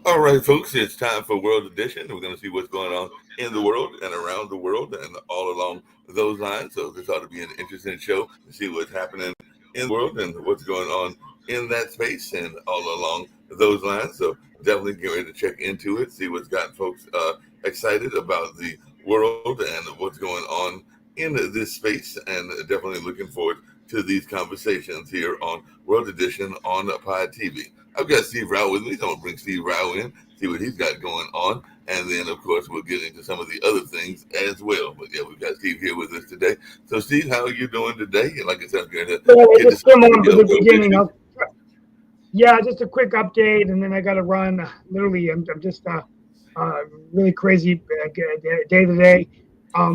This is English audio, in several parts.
All right, folks, it's time for World Edition. We're going to see what's going on in the world and around the world and all along those lines. So, this ought to be an interesting show to see what's happening in the world and what's going on in that space and all along those lines. So, definitely get ready to check into it, see what's got folks excited about the world and what's going on in this space, and definitely looking forward to these conversations here on World Edition on Pod TV. I've got Steve Rao with me. So I'm going to bring Steve Rao in, see what he's got going on. And then, of course, we'll get into some of the other things as well. But yeah, we've got Steve here with us today. So, Steve, how are you doing today? And like I said, I'm going to So I get to just some come of on for the the world beginning. issues. Yeah, just a quick update, and then I got to run. Literally, I'm just really crazy day to day. I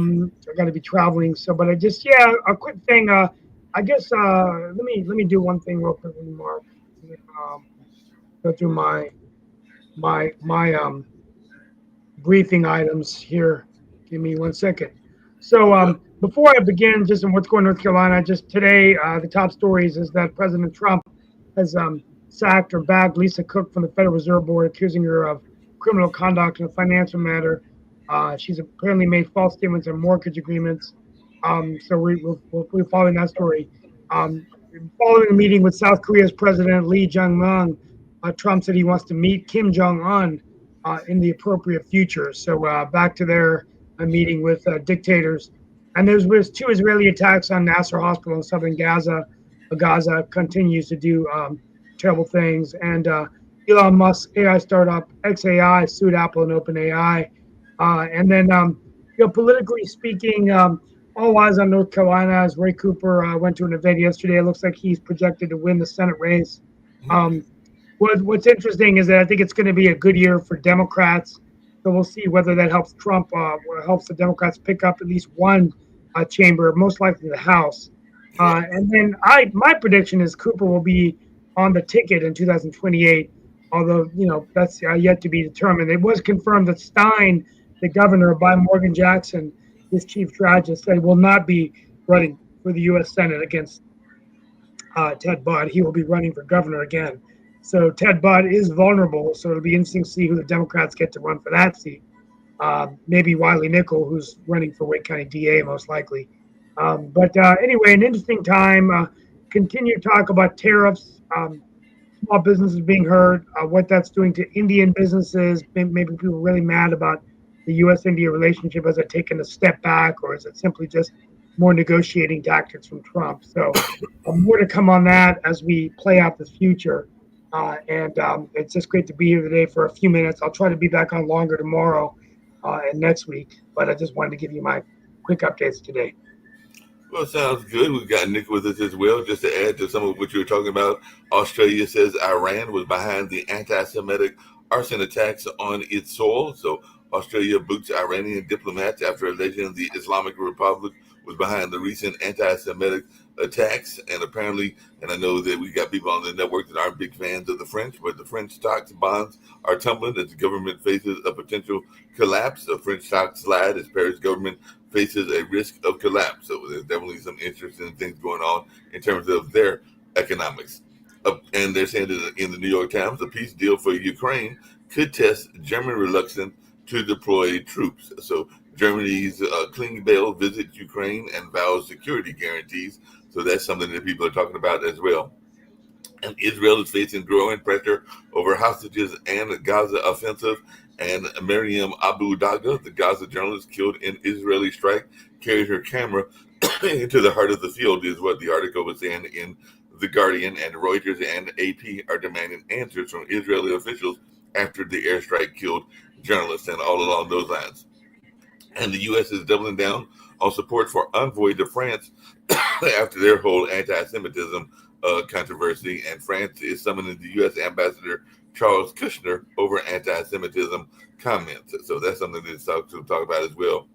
got to be traveling. So, but I just a quick thing. I guess let me do one thing real quickly, Mark. And then, go through my briefing items here. Give me 1 second. So Okay. before I begin, just on what's going on in North Carolina, just today, the top stories is that President Trump has sacked or bagged Lisa Cook from the Federal Reserve Board, accusing her of criminal conduct in a financial matter. She's apparently made false statements on mortgage agreements. So we're following that story. Um, Following a meeting with South Korea's President Lee Jae-myung, Trump said he wants to meet Kim Jong Un in the appropriate future. So back to their meeting with dictators. And was two Israeli attacks on Nasser Hospital in southern Gaza. Gaza continues to do terrible things. And Elon Musk's AI startup XAI sued Apple and OpenAI. And then, politically speaking, all eyes on North Carolina as Ray Cooper went to an event yesterday. It looks like he's projected to win the Senate race. Um, what's interesting is that I think it's going to be a good year for Democrats. So we'll see whether that helps Trump, or helps the Democrats pick up at least one chamber, most likely the House. Right. And then my prediction is Cooper will be on the ticket in 2028, although that's yet to be determined. It was confirmed that Stein, the governor, by Morgan Jackson, his chief strategist, said will not be running for the U.S. Senate against Ted Budd. He will be running for governor again. So Ted Budd is vulnerable. So it'll be interesting to see who the Democrats get to run for that seat. Maybe Wiley Nickel, who's running for Wake County DA, most likely. But anyway, an interesting time. Continue to talk about tariffs, small businesses being hurt, what that's doing to Indian businesses. Maybe people are really mad about the U.S.-India relationship. Has it taken a step back, or is it simply just more negotiating tactics from Trump? So more to come on that as we play out the future. And it's just great to be here today for a few minutes. I'll try to be back on longer tomorrow and next week, but I just wanted to give you my quick updates today. Well, sounds good. We've got Nick with us as well. Just to add to some of what you were talking about, Australia says Iran was behind the anti Semitic arson attacks on its soil. So, Australia boots Iranian diplomats after alleging the Islamic Republic was behind the recent anti Semitic attacks. And apparently, and I know that we got people on the network that aren't big fans of the French, but the French stocks and bonds are tumbling as the government faces a potential collapse. The French stocks slide as Paris government faces a risk of collapse. So there's definitely some interesting things going on in terms of their economics. And they're saying that in the New York Times, a peace deal for Ukraine could test German reluctance to deploy troops. So Germany's Klingbeil visits Ukraine and vows security guarantees. So that's something that people are talking about as well. And Israel is facing growing pressure over hostages and the Gaza offensive. And Miriam Abu Daga, the Gaza journalist killed in Israeli strike, carried her camera into the heart of the field, is what the article was saying in The Guardian. And Reuters and AP are demanding answers from Israeli officials after the airstrike killed journalists and all along those lines. And the U.S. is doubling down on support for envoy to France after their whole anti-Semitism controversy. And France is summoning the U.S. ambassador Charles Kushner over anti-Semitism comments. So that's something to talk about as well.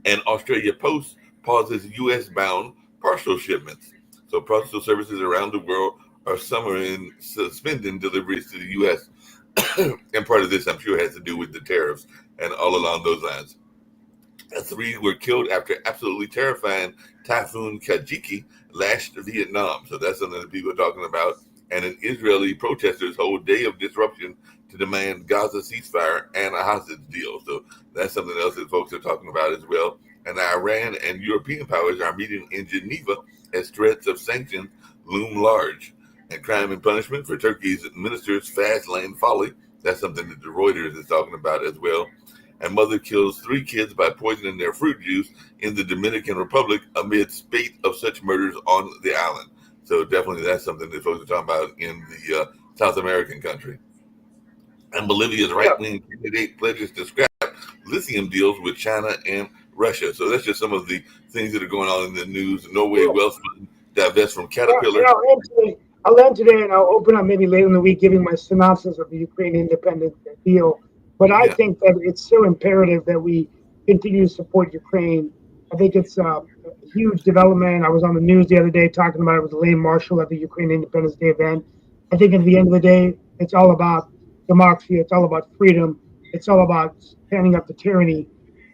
And Australia Post pauses U.S. bound parcel shipments. So postal services around the world are suspending deliveries to the U.S. And part of this, I'm sure, has to do with the tariffs and all along those lines. Three were killed after absolutely terrifying Typhoon Kajiki lashed Vietnam. So that's something that people are talking about. And an Israeli protesters' whole day of disruption to demand Gaza ceasefire and a hostage deal. So that's something else that folks are talking about as well. And Iran and European powers are meeting in Geneva as threats of sanctions loom large. And crime and punishment for Turkey's minister's fast lane folly. That's something that the Reuters is talking about as well. And mother kills 3 kids by poisoning their fruit juice in the Dominican Republic amid spate of such murders on the island. So definitely that's something that folks are talking about in the South American country. And Bolivia's right-wing candidate pledges to scrap lithium deals with China and Russia. So that's just some of the things that are going on in the news. Norway Wealth Fund divests from Caterpillar. I'll end today, and I'll open up maybe later in the week giving my synopsis of the Ukraine independence deal. But I think that it's so imperative that we continue to support Ukraine. I think it's a huge development. I was on the news the other day talking about it with Elaine Marshall at the Ukraine Independence Day event. I think at the end of the day, it's all about democracy. It's all about freedom. It's all about standing up to tyranny.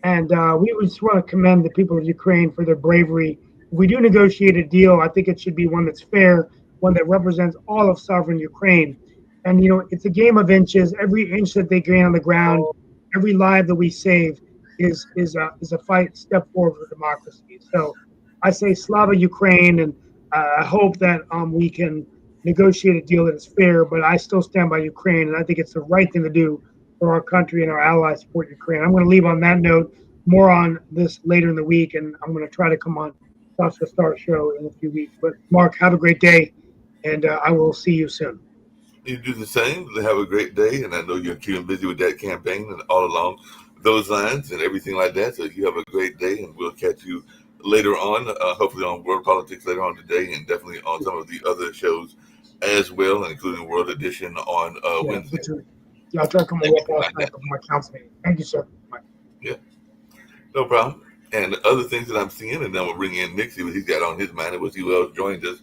And we just want to commend the people of Ukraine for their bravery. If we do negotiate a deal, I think it should be one that's fair, one that represents all of sovereign Ukraine. And, it's a game of inches. Every inch that they gain on the ground, every life that we save is a fight, step forward for democracy. So I say Slava Ukraine, and I hope that we can negotiate a deal that is fair, but I still stand by Ukraine, and I think it's the right thing to do for our country and our allies support Ukraine. I'm going to leave on that note. More on this later in the week, and I'm going to try to come on Sasha Star Show in a few weeks. But Mark, have a great day, and I will see you soon. You do the same. Have a great day, and I know you're keeping busy with that campaign and all along those lines and everything like that. So you have a great day, and we'll catch you later on, hopefully on World Politics later on today, and definitely on some of the other shows as well, including World Edition on Wednesday. Yeah, I'll try to come over my council meeting. Thank you, sir. Bye. Yeah, no problem. And other things that I'm seeing, and then we'll bring in Nick, see what he's got on his mind and what he else joined us.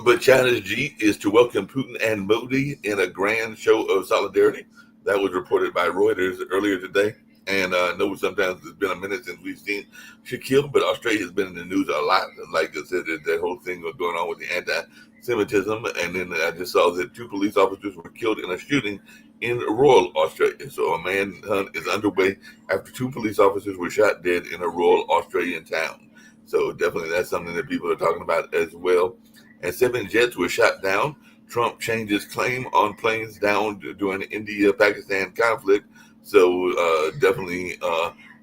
But China's Xi is to welcome Putin and Modi in a grand show of solidarity. That was reported by Reuters earlier today. And I know sometimes it's been a minute since we've seen Shaquille, but Australia has been in the news a lot. Like I said, that whole thing was going on with the anti-Semitism. And then I just saw that 2 police officers were killed in a shooting in Royal Australia. So a manhunt is underway after 2 police officers were shot dead in a Royal Australian town. So definitely that's something that people are talking about as well. And 7 jets were shot down. Trump changes claim on planes down during the India-Pakistan conflict. So definitely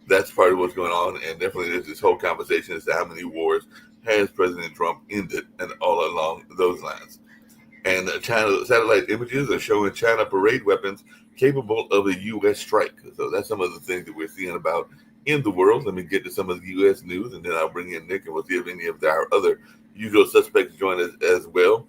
that's part of what's going on. And definitely there's this whole conversation as to how many wars has President Trump ended and all along those lines. And China satellite images are showing China parade weapons capable of a U.S. strike. So that's some of the things that we're seeing about in the world. Let me get to some of the U.S. news, and then I'll bring in Nick, and we'll see if any of our other usual suspects join us as well.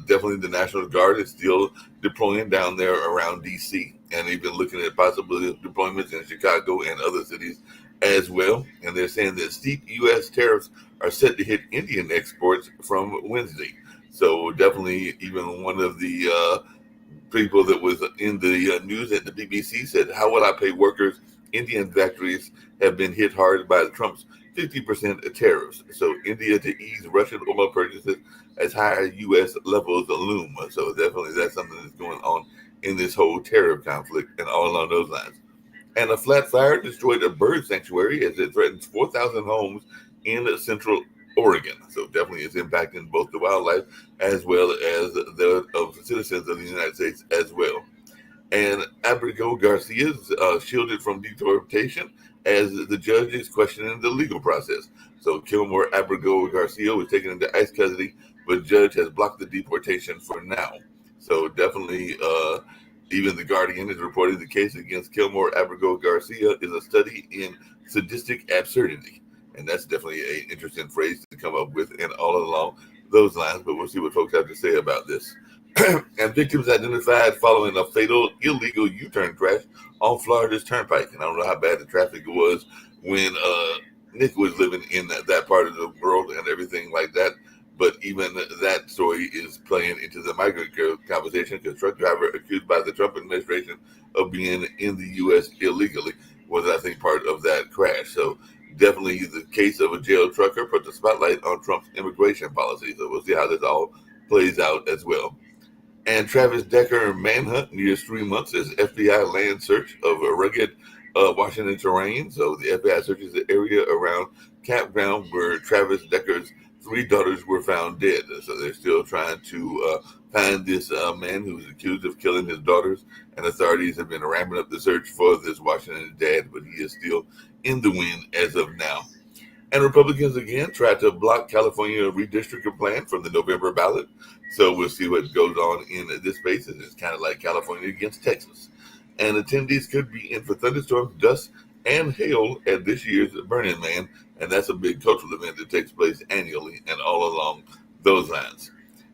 Definitely the National Guard is still deploying down there around D.C., and they've been looking at possible deployments in Chicago and other cities as well. And they're saying that steep U.S. tariffs are set to hit Indian exports from Wednesday. So definitely even one of the people that was in the news at the BBC said, how will I pay workers? Indian factories have been hit hard by Trump's 50% tariffs. So India to ease Russian oil purchases as higher U.S. levels loom. So definitely that's something that's going on in this whole tariff conflict and all along those lines. And a flat fire destroyed a bird sanctuary as it threatens 4,000 homes in central Oregon. So definitely it's impacting both the wildlife as well as the citizens of the United States as well. And Abrego Garcia is shielded from deportation as the judge is questioning the legal process. So Kilmore Abrego Garcia was taken into ICE custody, but judge has blocked the deportation for now. So definitely, even The Guardian is reporting the case against Kilmore Abrego Garcia is a study in sadistic absurdity. And that's definitely an interesting phrase to come up with and all along those lines, but we'll see what folks have to say about this. And victims identified following a fatal illegal U-turn crash on Florida's Turnpike. And I don't know how bad the traffic was when Nick was living in that part of the world and everything like that. But even that story is playing into the migrant conversation because truck driver accused by the Trump administration of being in the U.S. illegally was, I think, part of that crash. So definitely the case of a jail trucker put the spotlight on Trump's immigration policy. So we'll see how this all plays out as well. And Travis Decker manhunt nears 3 months as FBI land search of a rugged Washington terrain. So the FBI searches the area around campground where Travis Decker's three daughters were found dead. So they're still trying to find this man who was accused of killing his daughters. And authorities have been ramping up the search for this Washington dad, but he is still in the wind as of now. And Republicans again tried to block California redistricting plan from the November ballot. So we'll see what goes on in this space. It's kind of like California against Texas. And attendees could be in for thunderstorms, dust, and hail at this year's Burning Man. And that's a big cultural event that takes place annually and all along those lines.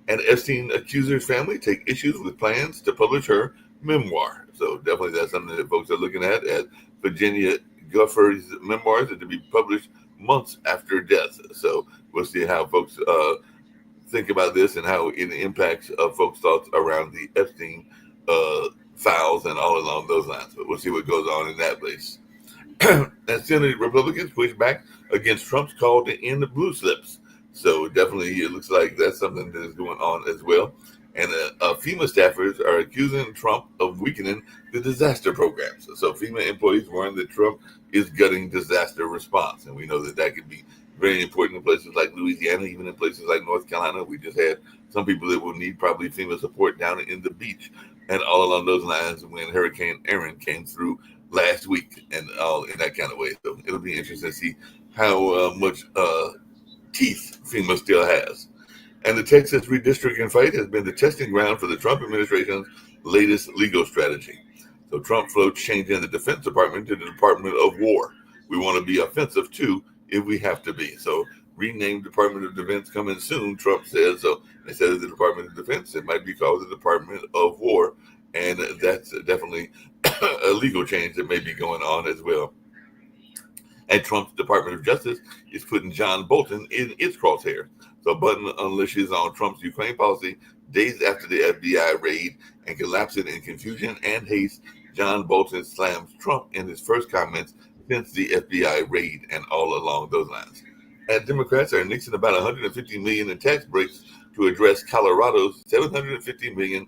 And Epstein accuser's family take issues with plans to publish her memoir. So definitely that's something that folks are looking at, as Virginia Giuffre's memoirs are to be published months after death. So we'll see how folks think about this and how it impacts folks' thoughts around the Epstein files and all along those lines. But we'll see what goes on in that place. And Senate Republicans push back against Trump's call to end the blue slips. So definitely it looks like that's something that is going on as well. And FEMA staffers are accusing Trump of weakening the disaster programs. So FEMA employees warn that Trump is gutting disaster response. And we know that that could be very important in places like Louisiana, even in places like North Carolina. We just had some people that will need probably FEMA support down in the beach and all along those lines when Hurricane Aaron came through last week and all in that kind of way. So it'll be interesting to see how much teeth FEMA still has. And the Texas redistricting fight has been the testing ground for the Trump administration's latest legal strategy. So Trump floats changing the Defense Department to the Department of War. We want to be offensive too if we have to be. So renamed Department of Defense coming soon, Trump says. So instead of the Department of Defense, it might be called the Department of War. And that's definitely a legal change that may be going on as well. And Trump's Department of Justice is putting John Bolton in its crosshairs. So Bolton unleashes on Trump's Ukraine policy days after the FBI raid, and collapsing in confusion and haste. John Bolton slams Trump in his first comments since the FBI raid and all along those lines. And Democrats are nixing about $150 million in tax breaks to address Colorado's $750 million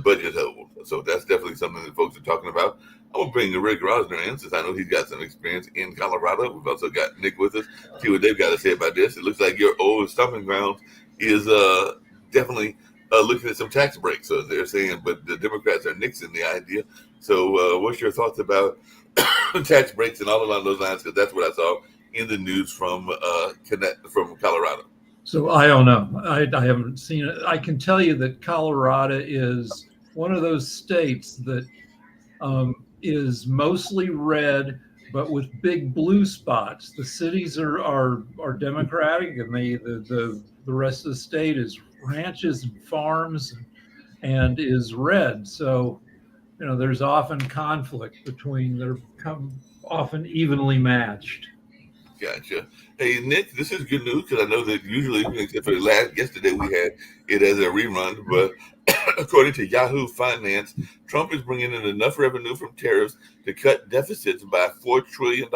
budget hole. So that's definitely something that folks are talking about. I'm going to bring Rick Rosner in since I know he's got some experience in Colorado. We've also got Nick with us. See what they've got to say about this. It looks like your old stomping ground is definitely looking at some tax breaks. So they're saying, but the Democrats are nixing the idea. So what's your thoughts about tax breaks and all along those lines? Because that's what I saw in the news from Colorado. So I don't know. I haven't seen it. I can tell you that Colorado is one of those states that is mostly red, but with big blue spots. The cities are Democratic, and the rest of the state is ranches and farms and is red. So, there's often conflict between. They're often evenly matched. Gotcha. Hey, Nick, this is good news because I know that usually, except for yesterday, we had it as a rerun. But according to Yahoo Finance, Trump is bringing in enough revenue from tariffs to cut deficits by $4 trillion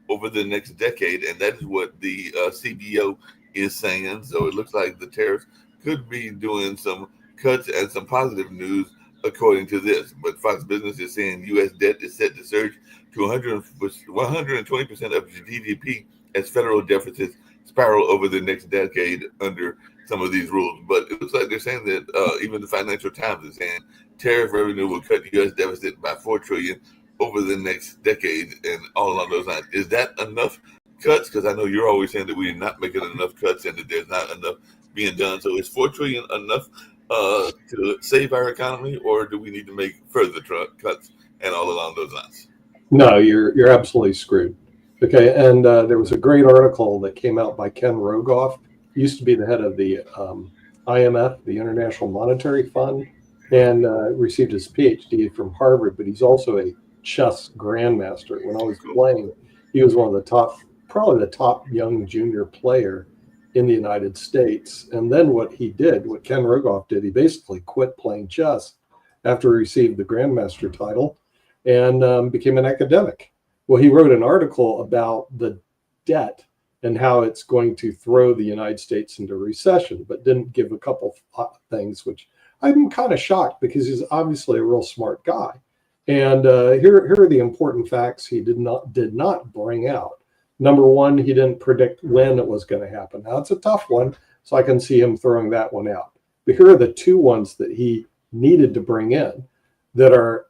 over the next decade. And that is what the CBO is saying. So it looks like the tariffs could be doing some cuts and some positive news according to this. But Fox Business is saying U.S. debt is set to surge to 120% of GDP as federal deficits spiral over the next decade under some of these rules. But it looks like they're saying that even the Financial Times is saying tariff revenue will cut the U.S. deficit by $4 trillion over the next decade and all along those lines. Is that enough cuts? Because I know you're always saying that we're not making enough cuts and that there's not enough being done. So is $4 trillion enough to save our economy, or do we need to make further cuts and all along those lines? No, you're absolutely screwed. Okay, and there was a great article that came out by Ken Rogoff. He used to be the head of the IMF, the International Monetary Fund, and received his PhD from Harvard, but he's also a chess grandmaster. When I was playing, he was one of the top, probably the top young junior player in the United States. And then what Ken Rogoff did, he basically quit playing chess after he received the grandmaster title and became an academic. Well, he wrote an article about the debt and how it's going to throw the United States into recession, but didn't give a couple things, which I'm kind of shocked because he's obviously a real smart guy. And here are the important facts he did not bring out. Number one, he didn't predict when it was going to happen. Now, it's a tough one, so I can see him throwing that one out. But here are the two ones that he needed to bring in that are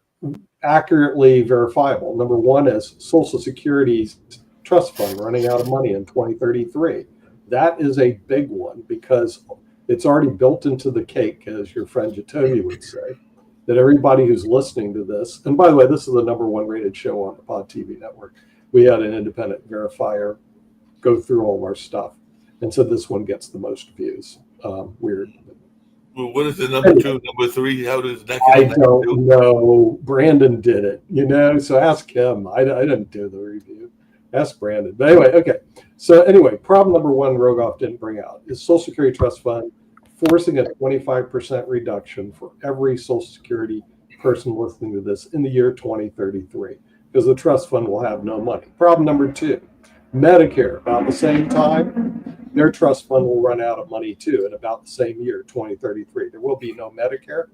accurately verifiable. Number one is Social Security's trust fund running out of money in 2033. That is a big one because it's already built into the cake, as your friend Jacoby would say, that everybody who's listening to this, and by the way, this is the #1 rated show on the Pod TV network. We had an independent verifier go through all of our stuff. And so this one gets the most views. Weird. Well, what is the number two, number three? How does that? I don't know. Brandon did it, so ask him. I didn't do the review. Ask Brandon. But anyway, okay. So anyway, problem number one Rogoff didn't bring out is Social Security Trust Fund forcing a 25% reduction for every Social Security person listening to this in the year 2033, because the trust fund will have no money. Problem number two, Medicare, about the same time, their trust fund will run out of money too in about the same year, 2033. There will be no Medicare,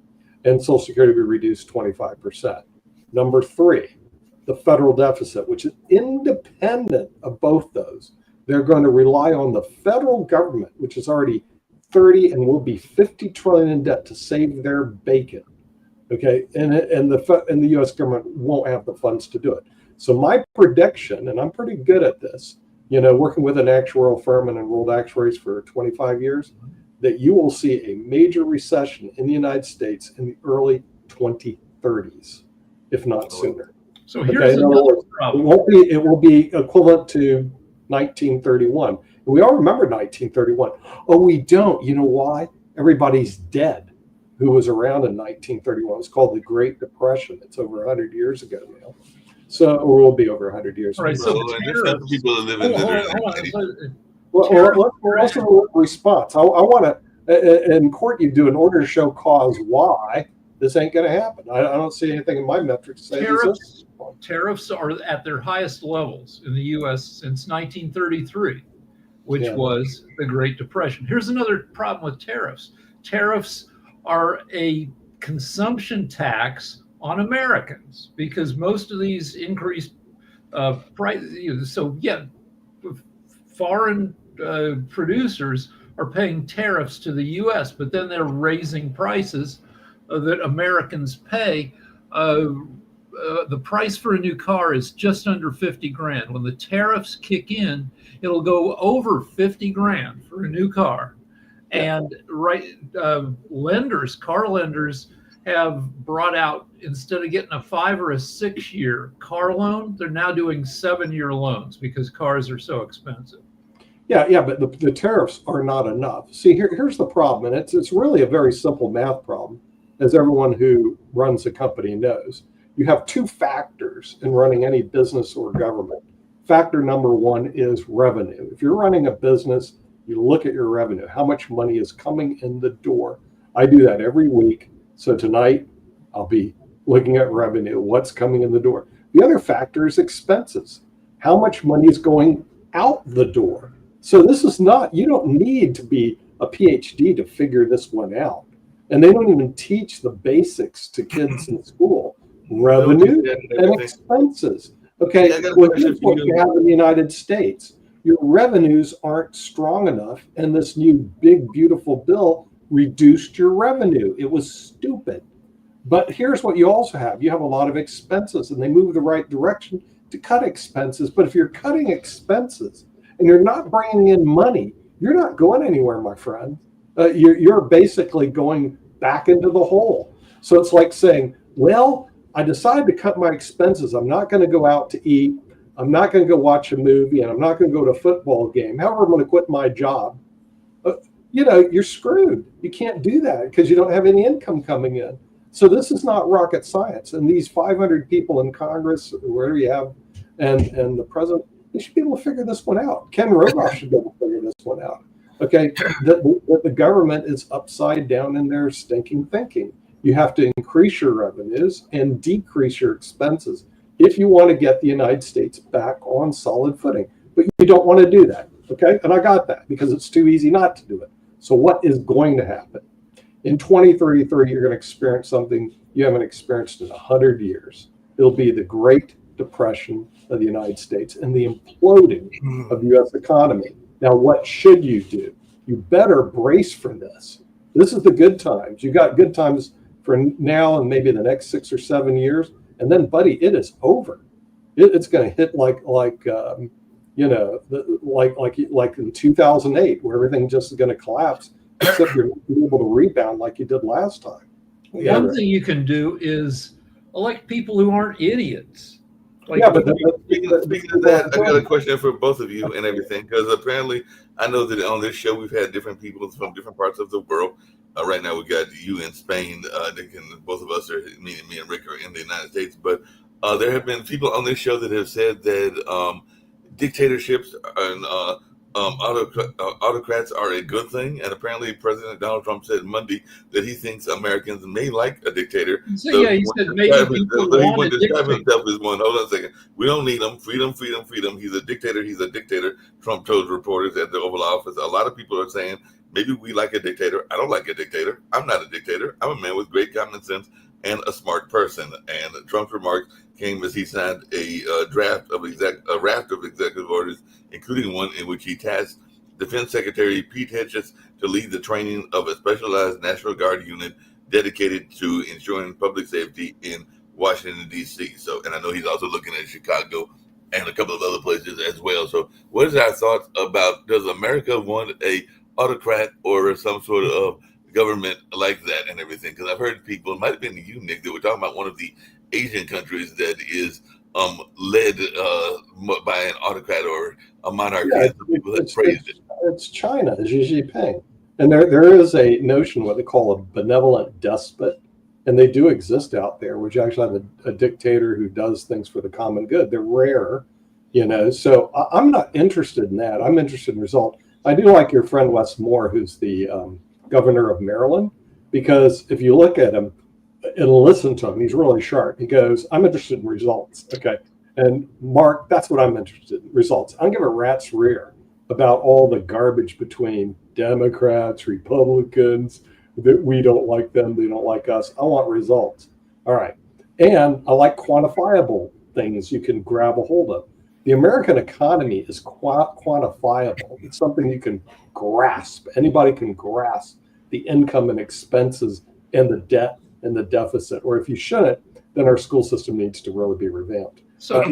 and Social Security will be reduced 25%. Number three, the federal deficit, which is independent of both those. They're going to rely on the federal government, which is already 30 and will be 50 trillion in debt to save their bacon. Okay, and the U.S. government won't have the funds to do it. So my prediction, and I'm pretty good at this, working with an actuarial firm and enrolled actuaries for 25 years, that you will see a major recession in the United States in the early 2030s, if not sooner. So here's another problem. It will be equivalent to 1931. We all remember 1931. Oh, we don't. You know why? Everybody's dead who was around in 1931. It's called the Great Depression. It's over 100 years ago now. So, or will be over 100 years. All right, so people are living let's have a response. I want to, in court, you do an order to show cause why this ain't going to happen. I don't see anything in my metrics saying tariffs are at their highest levels in the U.S. since 1933, which was the Great Depression. Here's another problem with tariffs. Tariffs are a consumption tax on Americans because most of these increased prices. So foreign producers are paying tariffs to the U.S., but then they're raising prices that Americans pay. The price for a new car is just under 50 grand. When the tariffs kick in, it'll go over 50 grand for a new car. And car lenders have brought out, instead of getting a 5 or a 6 year car loan, they're now doing 7-year loans because cars are so expensive. Yeah, but the tariffs are not enough. See, here's the problem, and it's really a very simple math problem, as everyone who runs a company knows. You have two factors in running any business or government. Factor number one is revenue. If you're running a business, you look at your revenue, how much money is coming in the door. I do that every week. So tonight I'll be looking at revenue, what's coming in the door. The other factor is expenses. How much money is going out the door? So this is not, you don't need to be a PhD to figure this one out. And they don't even teach the basics to kids in school. Revenue and expenses. Okay, well, here's what you have in the United States. Your revenues aren't strong enough, and this new big, beautiful bill reduced your revenue. It was stupid. But here's what you also have. You have a lot of expenses, and they move the right direction to cut expenses. But if you're cutting expenses and you're not bringing in money, you're not going anywhere, my friend. You're basically going back into the hole. So it's like saying, well, I decided to cut my expenses. I'm not going to go out to eat. I'm not going to go watch a movie, and I'm not going to go to a football game. However, I'm going to quit my job. You're screwed. You can't do that because you don't have any income coming in. So this is not rocket science. And these 500 people in Congress, or wherever you have, and the president, they should be able to figure this one out. Ken Rogoff should be able to figure this one out. Okay, that the government is upside down in their stinking thinking. You have to increase your revenues and decrease your expenses if you want to get the United States back on solid footing. But you don't want to do that, okay? And I got that because it's too easy not to do it. So what is going to happen? In 2033, you're going to experience something you haven't experienced in 100 years. It'll be the Great Depression of the United States and the imploding of the U.S. economy. Now, what should you do? You better brace for this. This is the good times. You got good times for now and maybe the next 6 or 7 years, and then, buddy, it is over. It's going to hit like in 2008, where everything just is going to collapse, except you're not going to be able to rebound like you did last time. Yeah. One thing you can do is elect people who aren't idiots. Speaking of that, I got a question for both of you and everything, because apparently I know that on this show we've had different people from different parts of the world. Right now we got you in Spain, Nick, and both of us are, me and Rick are in the United States. But there have been people on this show that have said that dictatorships and autocrats are a good thing, and apparently President Donald Trump said Monday that he thinks Americans may like a dictator. So yeah, he said maybe people want a dictator. Himself as one. Hold on a second. We don't need him. Freedom. He's a dictator. Trump told reporters at the Oval Office. A lot of people are saying maybe we like a dictator. I don't like a dictator. I'm not a dictator. I'm a man with great common sense and a smart person. And Trump's remarks came as he signed a raft of executive orders, including one in which he tasked Defense Secretary Pete Hegseth to lead the training of a specialized National Guard unit dedicated to ensuring public safety in Washington, D.C. So, and I know he's also looking at Chicago and a couple of other places as well. So what is our thoughts about, does America want a autocrat or some sort of government like that and everything? Because I've heard people, it might have been you, Nick, that were talking about one of the Asian countries that is led by an autocrat or a monarch. Yeah, it's China, Xi Jinping. And there is a notion, what they call a benevolent despot, and they do exist out there, which actually have a dictator who does things for the common good. They're rare, so I'm not interested in that. I'm interested in result. I do like your friend Wes Moore, who's the governor of Maryland, because if you look at him and listen to him, he's really sharp. He goes, I'm interested in results. Okay. And Mark, that's what I'm interested in, results. I don't give a rat's rear about all the garbage between Democrats, Republicans, that we don't like them, they don't like us. I want results. All right. And I like quantifiable things you can grab a hold of. The American economy is quantifiable. It's something you can grasp. Anybody can grasp the income and expenses and the debt and the deficit. Or if you shouldn't, then our school system needs to really be revamped. So,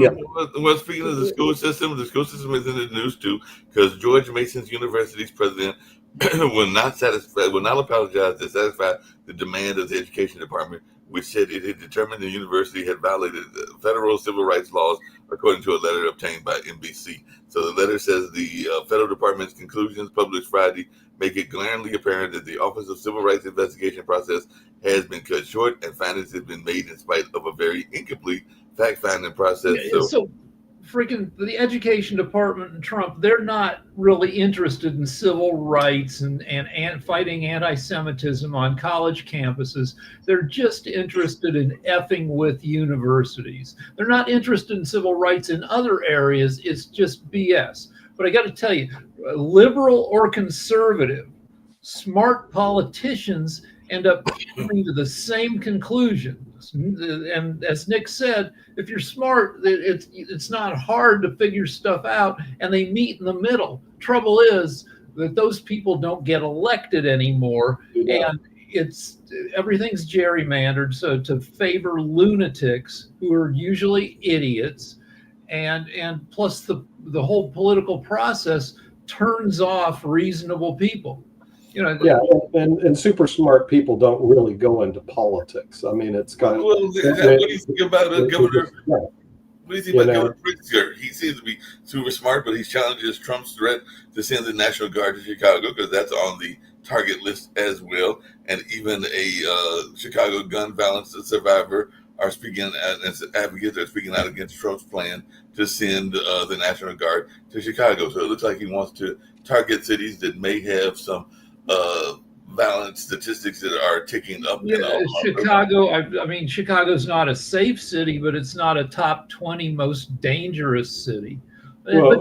well, speaking of the school system is in the news too, because George Mason University's president will not apologize to satisfy the demand of the education department, which said it had determined the university had violated federal civil rights laws, according to a letter obtained by NBC. So the letter says the federal department's conclusions published Friday make it glaringly apparent that the Office of Civil Rights investigation process has been cut short and findings have been made in spite of a very incomplete fact-finding process. So freaking the education department and Trump, they're not really interested in civil rights and fighting anti-Semitism on college campuses. They're just interested in effing with universities. They're not interested in civil rights in other areas. It's just BS. But I got to tell you, liberal or conservative, smart politicians end up coming to the same conclusions. And as Nick said, if you're smart, it's not hard to figure stuff out, and they meet in the middle. Trouble is that those people don't get elected anymore, and everything's gerrymandered so to favor lunatics who are usually idiots, and plus the whole political process turns off reasonable people. And super smart people don't really go into politics. I mean, it's kind of. Well, what do you think about Governor? What do you think about Governor Pritzker? He seems to be super smart, but he challenges Trump's threat to send the National Guard to Chicago because that's on the target list as well. And even a Chicago gun violence survivor are speaking as advocates are speaking out against Trump's plan to send the National Guard to Chicago. So it looks like he wants to target cities that may have some violent statistics that are ticking up. Chicago, I mean, Chicago's not a safe city, but it's not a top 20 most dangerous city. But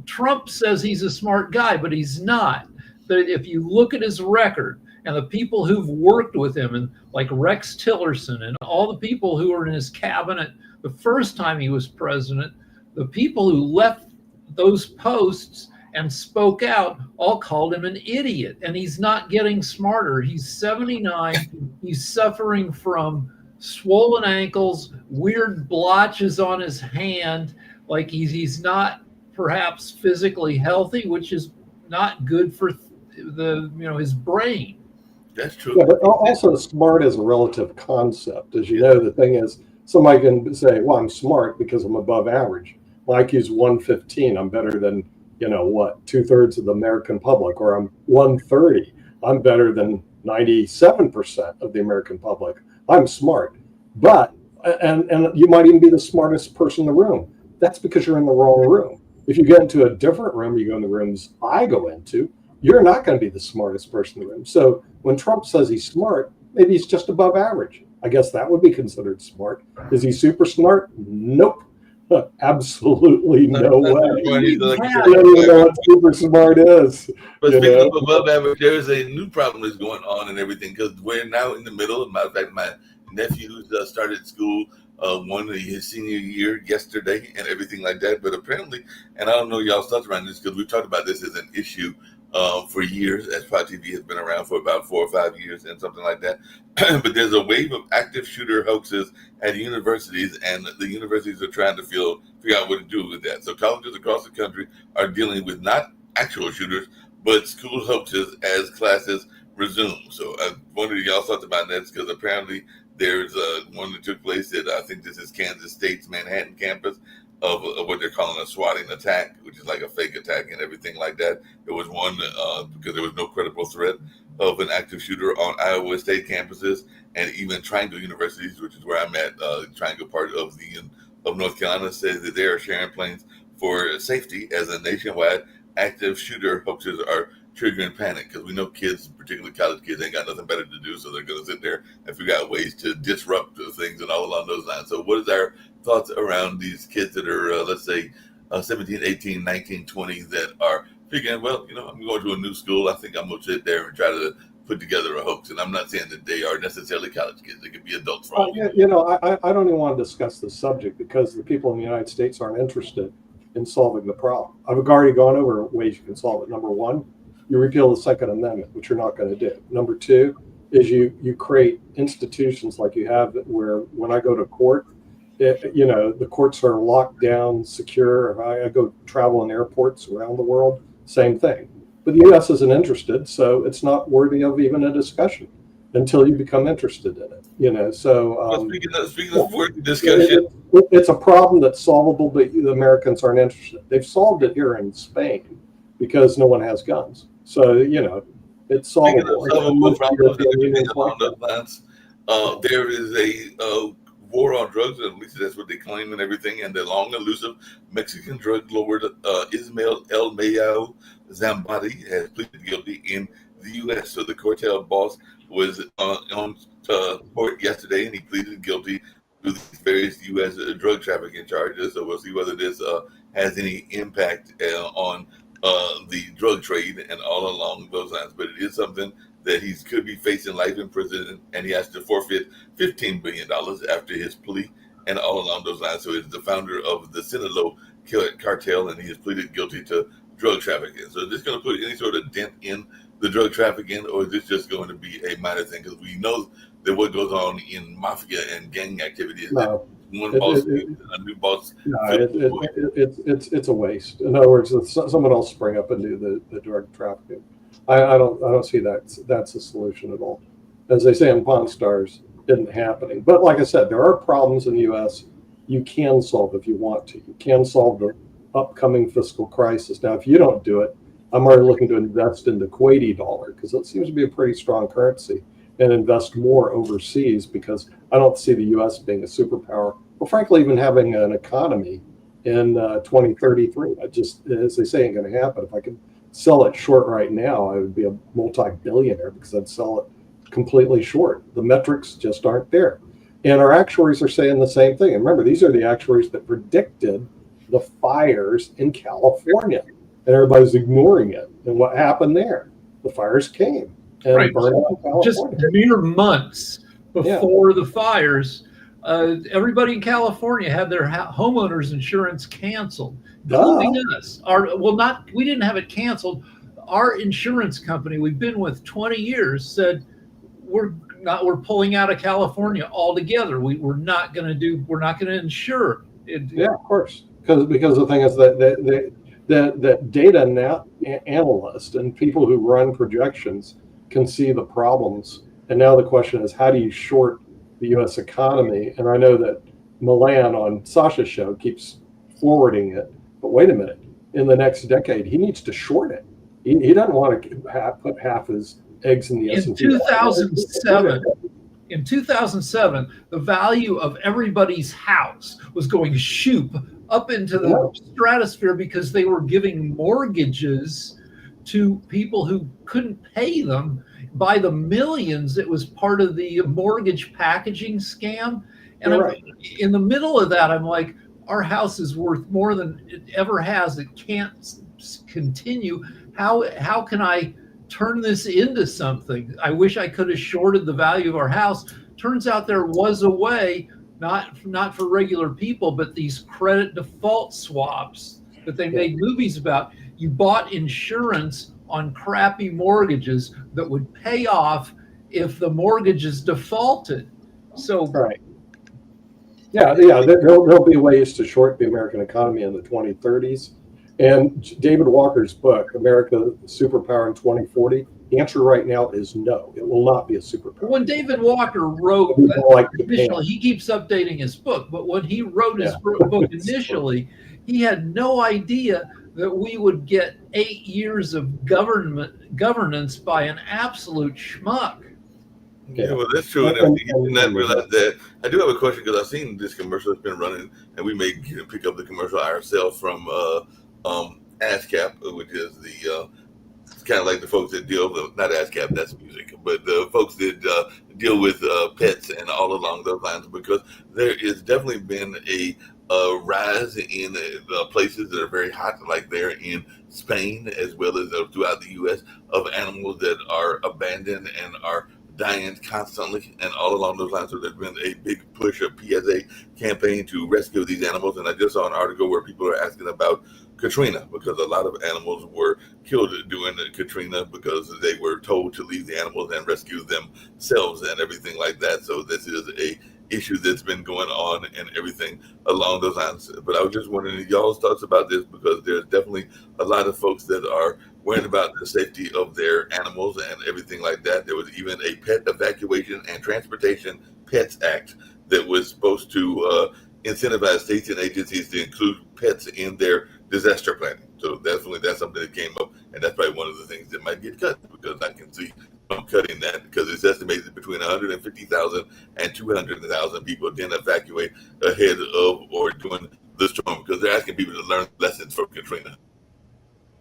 Trump says he's a smart guy, but he's not. But if you look at his record, And the people who've worked with him, and like Rex Tillerson and all the people who were in his cabinet the first time he was president, the people who left those posts and spoke out all called him an idiot. And he's not getting smarter. He's 79. He's suffering from swollen ankles, weird blotches on his hand, like he's not perhaps physically healthy, which is not good for his brain. That's true. Yeah, but also smart is a relative concept. As you know, the thing is, somebody can say, well, I'm smart because I'm above average. My IQ's 115. I'm better than, 2/3 of the American public, or I'm 130. I'm better than 97% of the American public. I'm smart. But, and you might even be the smartest person in the room. That's because you're in the wrong room. If you get into a different room, you go in the rooms I go into, you're not going to be the smartest person in the room. So when Trump says he's smart, maybe he's just above average. I guess that would be considered smart. Is he super smart? Nope. Absolutely no way. I don't even know what super smart is. But speaking of above average, there is a new problem that's going on and everything, because we're now in the middle of, matter of fact, my nephew started school his senior year yesterday and everything like that. But apparently, and I don't know y'all's thoughts around this, because we've talked about this as an issue for years, as Pod TV has been around for about 4 or 5 years and something like that. But there's a wave of active shooter hoaxes at universities, and the universities are trying to figure out what to do with that. So colleges across the country are dealing with not actual shooters, but school hoaxes as classes resume. So I wondered y'all's thoughts about that, because apparently there's one that took place at, I think this is Kansas State's Manhattan campus, of what they're calling a swatting attack, which is like a fake attack and everything like that. There was one, because there was no credible threat of an active shooter on Iowa State campuses, and even Triangle Universities, which is where I'm at. Triangle part of North Carolina says that they are sharing planes for safety, as a nationwide active shooter hoaxes are triggering panic, because we know kids, particularly college kids, ain't got nothing better to do, so they're going to sit there and figure out ways to disrupt things and all along those lines. So what is our thoughts around these kids that are, let's say, 17, 18, 19, 20, that are figuring, well, I'm going to a new school. I think I'm going to sit there and try to put together a hoax. And I'm not saying that they are necessarily college kids. They could be adults. I don't even want to discuss this subject, because the people in the United States aren't interested in solving the problem. I've already gone over ways you can solve it. Number one, you repeal the Second Amendment, which you're not going to do. Number two is you create institutions like you have, where when I go to court, the courts are locked down, secure. If I go travel in airports around the world, same thing. But the U.S. isn't interested, so it's not worthy of even a discussion until you become interested in it. So speaking of worthy discussion, it's a problem that's solvable, but the Americans aren't interested. They've solved it here in Spain because no one has guns. So it's solvable. There is a war on drugs, at least that's what they claim and everything. And the long elusive Mexican drug lord Ismael El Mayo Zambati has pleaded guilty in the U.S. So the cartel boss was on court yesterday, and he pleaded guilty to these various U.S. drug trafficking charges. So we'll see whether this has any impact on the drug trade and all along those lines. But it is something that he could be facing life in prison, and he has to forfeit $15 billion after his plea and all along those lines. So he's the founder of the Sinaloa cartel, and he has pleaded guilty to drug trafficking. So is this going to put any sort of dent in the drug trafficking, or is this just going to be a minor thing? Because we know that what goes on in mafia and gang activity is that one boss, a new boss. No, it's a waste. In other words, someone else spring up and do the drug trafficking. I don't see that's a solution at all. As they say in Pawn Stars, isn't happening. But like I said, there are problems in the U.S. you can solve if you want to. You can solve the upcoming fiscal crisis. Now, if you don't do it, I'm already looking to invest in the Kuwaiti dollar, because it seems to be a pretty strong currency, and invest more overseas, because I don't see the U.S. being a superpower, or frankly, even having an economy in 2033. As they say, ain't going to happen. If I could sell it short right now, I would be a multi-billionaire, because I'd sell it completely short. The metrics just aren't there. And our actuaries are saying the same thing. And remember, these are the actuaries that predicted the fires in California, and everybody's ignoring it. And what happened there? The fires came. and Right. burn out Just California. mere months before the fires, everybody in California had their homeowners insurance canceled, including us. We didn't have it canceled. Our insurance company we've been with 20 years said we're pulling out of California altogether. We're not going to insure it. Yeah, of course. Because the thing is that data analysts and people who run projections can see the problems. And now the question is, how do you short the U.S. economy? And I know that Milan on Sasha's show keeps forwarding it. But wait a minute. In the next decade, he needs to short it. He doesn't want to put half his eggs in the S&P. In 2007, the value of everybody's house was going shoot up into the stratosphere because they were giving mortgages to people who couldn't pay them by the millions. It was part of the mortgage packaging scam. And in the middle of that, I'm like, our house is worth more than it ever has. It can't continue. How can I turn this into something? I wish I could have shorted the value of our house. Turns out there was a way, not for regular people, but these credit default swaps that they made movies about. You bought insurance on crappy mortgages that would pay off if the mortgages defaulted. So there'll be ways to short the American economy in the 2030s. And David Walker's book, America Superpower in 2040, the answer right now is no. It will not be a superpower. When David Walker wrote initially, he keeps updating his book, but when he wrote his book initially, he had no idea that we would get 8 years of governance by an absolute schmuck. Yeah, well, that's true. And you did not realize that. I do have a question because I've seen this commercial that's been running, and we may pick up the commercial ourselves from ASCAP, which is the it's kind of like the folks that deal with, not ASCAP, that's music, but the folks that deal with pets and all along those lines, because there has definitely been a rise in places that are very hot, like there in Spain, as well as throughout the U.S., of animals that are abandoned and are dying constantly, and all along those lines. So there's been a big push of PSA campaign to rescue these animals. And I just saw an article where people are asking about Katrina, because a lot of animals were killed during Katrina because they were told to leave the animals and rescue themselves and everything like that. So this is a issue that's been going on and everything along those lines. But I was just wondering y'all's thoughts about this, because there's definitely a lot of folks that are worried about the safety of their animals and everything like that. There was even a Pet Evacuation and Transportation Pets Act that was supposed to incentivize states and agencies to include pets in their disaster planning. So definitely that's something that came up, and that's probably one of the things that might get cut, because I can see cutting that, because it's estimated that between 150,000 and 200,000 people didn't evacuate ahead of or during the storm, because they're asking people to learn lessons from Katrina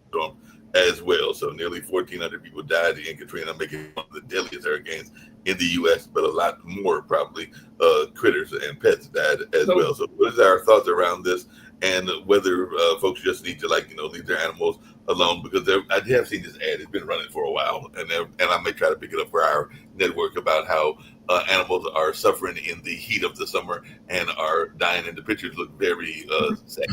storm as well. So nearly 1,400 people died in Katrina, making it one of the deadliest hurricanes in the U.S., but a lot more probably critters and pets died as well. So what is our thoughts around this, and whether folks just need to leave their animals alone? Because I have seen this ad; it's been running for a while, and I may try to pick it up for our network about how animals are suffering in the heat of the summer and are dying, and the pictures look very sad.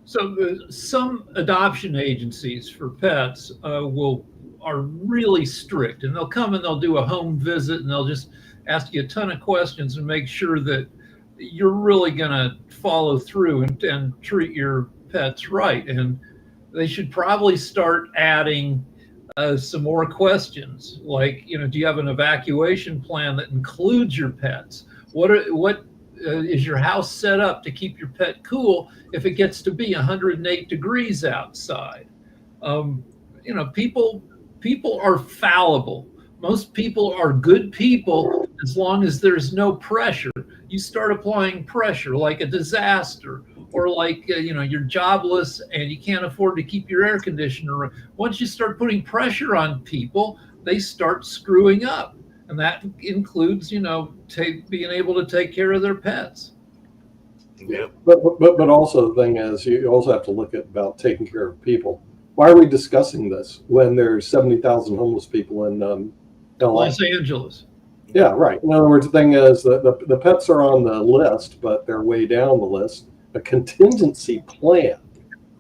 So some adoption agencies for pets are really strict, and they'll come and they'll do a home visit, and they'll just ask you a ton of questions and make sure that you're really going to follow through and treat your pets right. And they should probably start adding some more questions, like, do you have an evacuation plan that includes your pets? What is your house set up to keep your pet cool if it gets to be 108 degrees outside? People are fallible. Most people are good people as long as there's no pressure. You start applying pressure, like a disaster, or like you're jobless and you can't afford to keep your air conditioner running. Once you start putting pressure on people, they start screwing up. And that includes, being able to take care of their pets. Yeah. But also the thing is, you also have to look at about taking care of people. Why are we discussing this when there's 70,000 homeless people in LA? Los Angeles. Yeah, right. In other words, the thing is that the pets are on the list, but they're way down the list. A contingency plan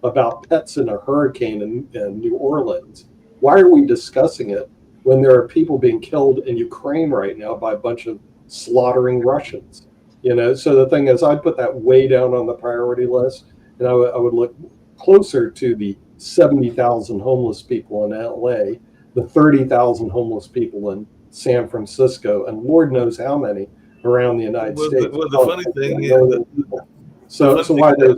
about pets in a hurricane in New Orleans. Why are we discussing it when there are people being killed in Ukraine right now by a bunch of slaughtering Russians? So the thing is, I'd put that way down on the priority list, and I would look closer to the 70,000 homeless people in LA, the 30,000 homeless people in San Francisco, and Lord knows how many around the United States. The funny thing is, so why there's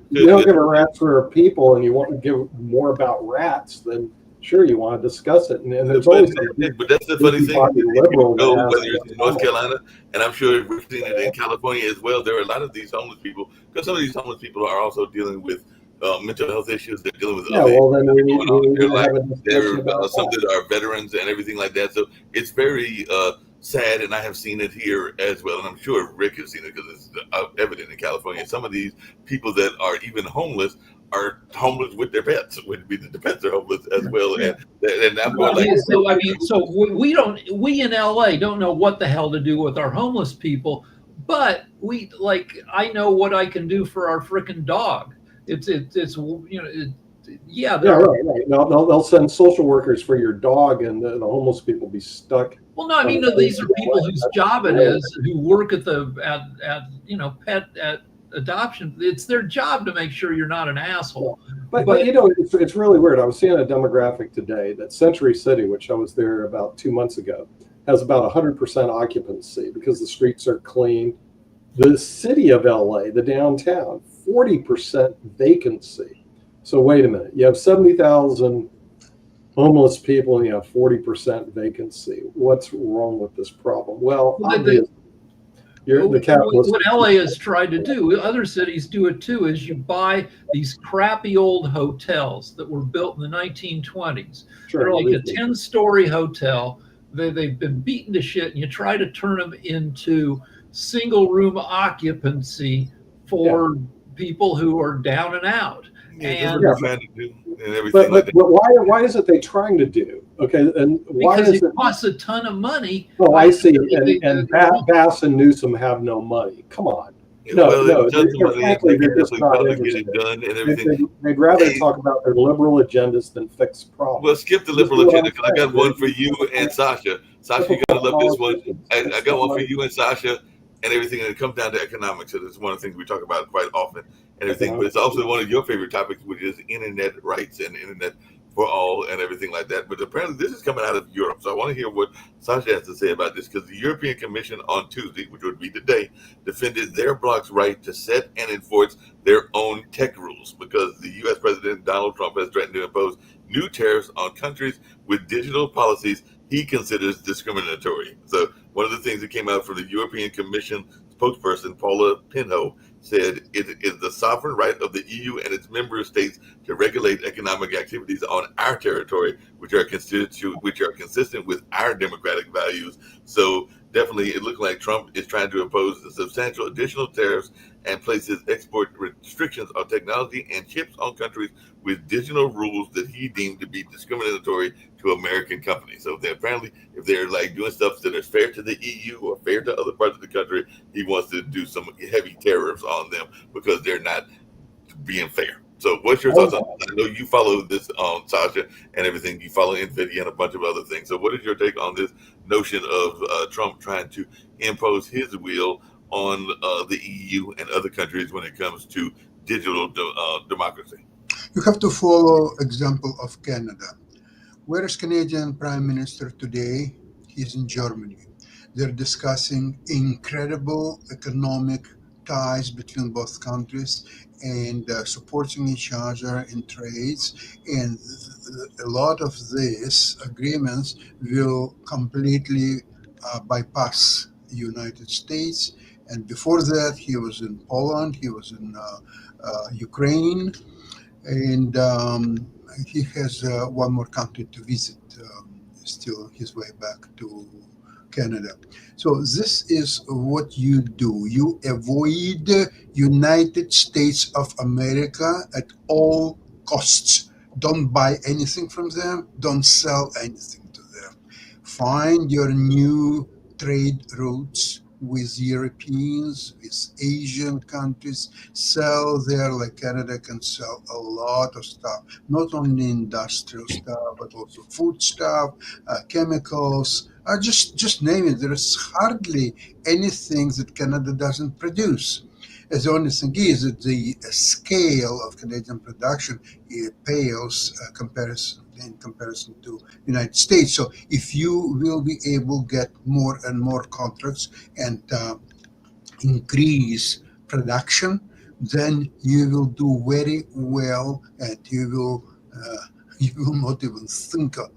you don't give a rat's for people, and you want to give more about rats, then sure, you want to discuss it. And there's always but that's the funny thing. Liberal whether it's in North Carolina, and I'm sure we've seen it in California as well. There are a lot of these homeless people, because some of these homeless people are also dealing with mental health issues. They're dealing with other well, then we need their to life. have a discussion about Some that are veterans and everything like that. So it's very sad, and I have seen it here as well. And I'm sure Rick has seen it because it's evident in California. Some of these people that are even homeless are homeless with their pets. The pets are homeless as well. And I'm going like, so we in LA don't know what the hell to do with our homeless people, but I know what I can do for our frickin' dog. It's yeah, right. No, they'll send social workers for your dog, and the homeless people be stuck. Well, no, I mean, these are people whose job it is, who work at pet adoption. It's their job to make sure you're not an asshole. But it's really weird. I was seeing a demographic today that Century City, which I was there about 2 months ago, has about 100% occupancy because the streets are clean. The city of LA, the downtown, 40% vacancy. So wait a minute, you have 70,000 homeless people and you have 40% vacancy. What's wrong with this problem? Well, the capitalist. What LA has tried to do, other cities do it too, is you buy these crappy old hotels that were built in the 1920s. Sure, they're like a 10-story hotel. They've been beaten to shit, and you try to turn them into single room occupancy for people who are down and out. But why is it they trying to do? Okay, and why because is it costs a ton of money. Oh, I see. And Bass and Newsom have no money. Come on. No, they're just not interested. They'd rather talk about their liberal agendas than fix problems. Well, skip the liberal agenda, because I got one for you and Sasha. Sasha, you're going to love this one. I got one for you and Sasha and everything, and it comes down to economics. So it's one of the things we talk about quite often and everything. But it's also one of your favorite topics, which is internet rights and internet for all and everything like that. But apparently this is coming out of Europe. So I want to hear what Sasha has to say about this, because the European Commission on Tuesday, which would be today, defended their bloc's right to set and enforce their own tech rules, because the U.S. President Donald Trump has threatened to impose new tariffs on countries with digital policies he considers discriminatory. So one of the things that came out from the European Commission spokesperson, Paula Pinho, said it is the sovereign right of the EU and its member states to regulate economic activities on our territory, which are consistent with our democratic values. So definitely it looked like Trump is trying to impose substantial additional tariffs and places export restrictions on technology and chips on countries with digital rules that he deemed to be discriminatory to American companies. So apparently, if they're like doing stuff that is fair to the EU or fair to other parts of the country, he wants to do some heavy tariffs on them because they're not being fair. So what's your thoughts on this? I know you follow this, Sasha, and everything. You follow NVIDIA and a bunch of other things. So what is your take on this notion of Trump trying to impose his will on the EU and other countries when it comes to digital democracy? You have to follow example of Canada. Where is Canadian Prime Minister today? He's in Germany. They're discussing incredible economic ties between both countries and supporting each other in trades. And a lot of these agreements will completely bypass the United States. And before that, he was in Poland, he was in Ukraine, and he has one more country to visit, still his way back to Canada. So this is what you do. You avoid United States of America at all costs. Don't buy anything from them. Don't sell anything to them. Find your new trade routes with Europeans, with Asian countries. Sell there like Canada can sell a lot of stuff, not only industrial stuff, but also food stuff, chemicals. Just name it. There is hardly anything that Canada doesn't produce. As the only thing is that the scale of Canadian production pales in comparison to United States. So if you will be able to get more and more contracts and increase production, then you will do very well, and you will not even think of